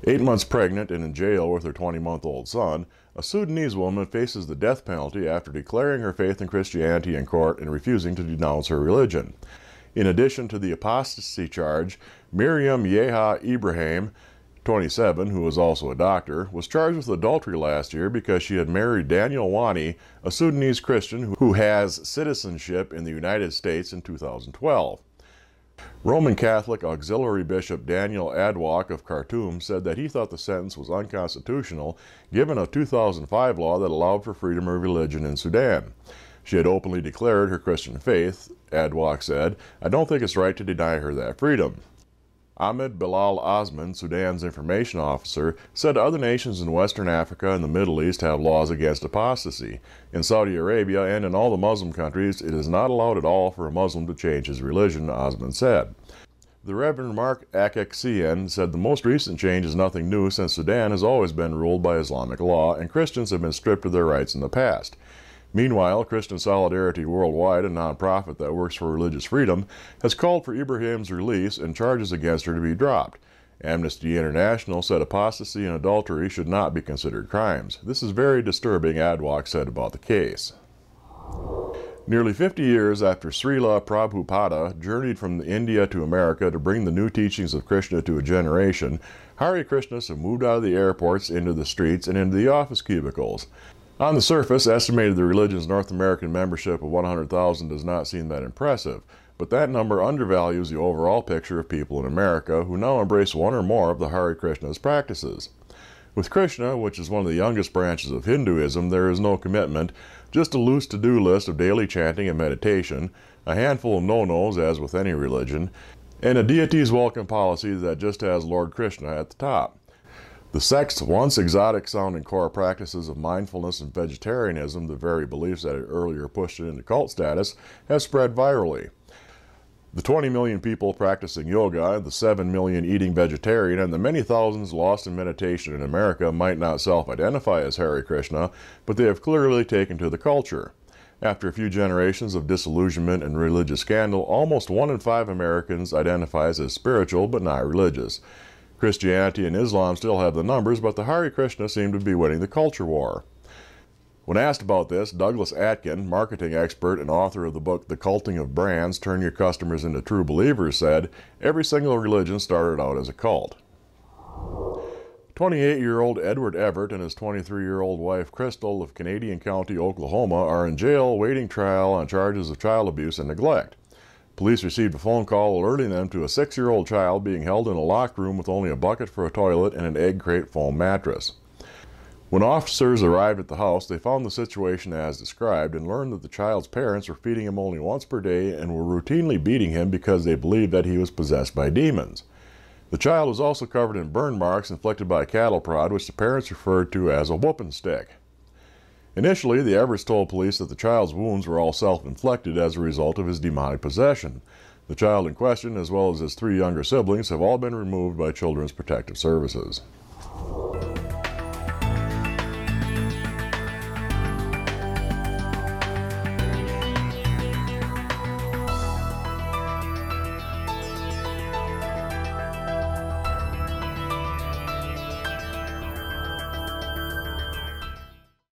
8 months pregnant and in jail with her 20-month-old son, a Sudanese woman faces the death penalty after declaring her faith in Christianity in court and refusing to denounce her religion. In addition to the apostasy charge, Miriam Yeha Ibrahim, 27, who was also a doctor, was charged with adultery last year because she had married Daniel Wani, a Sudanese Christian who has citizenship in the United States in 2012. Roman Catholic Auxiliary Bishop Daniel Adwok of Khartoum said that he thought the sentence was unconstitutional given a 2005 law that allowed for freedom of religion in Sudan. She had openly declared her Christian faith, Adwok said. "I don't think it's right to deny her that freedom." Ahmed Bilal Osman, Sudan's information officer, said other nations in Western Africa and the Middle East have laws against apostasy. In Saudi Arabia and in all the Muslim countries, it is not allowed at all for a Muslim to change his religion, Osman said. The Reverend Mark Akaksian said the most recent change is nothing new since Sudan has always been ruled by Islamic law and Christians have been stripped of their rights in the past. Meanwhile, Christian Solidarity Worldwide, a nonprofit that works for religious freedom, has called for Ibrahim's release and charges against her to be dropped. Amnesty International said apostasy and adultery should not be considered crimes. "This is very disturbing," Adwok said about the case. Nearly 50 years after Srila Prabhupada journeyed from India to America to bring the new teachings of Krishna to a generation, Hare Krishnas have moved out of the airports into the streets and into the office cubicles. On the surface, estimated the religion's North American membership of 100,000 does not seem that impressive, but that number undervalues the overall picture of people in America who now embrace one or more of the Hare Krishna's practices. With Krishna, which is one of the youngest branches of Hinduism, there is no commitment, just a loose to-do list of daily chanting and meditation, a handful of no-nos as with any religion, and a deity's welcome policy that just has Lord Krishna at the top. The sect's once exotic-sounding core practices of mindfulness and vegetarianism, the very beliefs that had earlier pushed it into cult status, have spread virally. The 20 million people practicing yoga, the 7 million eating vegetarian, and the many thousands lost in meditation in America might not self-identify as Hare Krishna, but they have clearly taken to the culture. After a few generations of disillusionment and religious scandal, almost 1 in 5 Americans identifies as spiritual but not religious. Christianity and Islam still have the numbers, but the Hare Krishna seem to be winning the culture war. When asked about this, Douglas Atkin, marketing expert and author of the book The Culting of Brands, Turn Your Customers into True Believers, said, "Every single religion started out as a cult." 28-year-old Edward Everett and his 23-year-old wife Crystal of Canadian County, Oklahoma, are in jail awaiting trial on charges of child abuse and neglect. Police received a phone call alerting them to a 6-year-old child being held in a locked room with only a bucket for a toilet and an egg crate foam mattress. When officers arrived at the house, they found the situation as described and learned that the child's parents were feeding him only once per day and were routinely beating him because they believed that he was possessed by demons. The child was also covered in burn marks inflicted by a cattle prod, which the parents referred to as a whooping stick. Initially, the Everetts told police that the child's wounds were all self-inflicted as a result of his demonic possession. The child in question, as well as his 3 younger siblings, have all been removed by Children's Protective Services.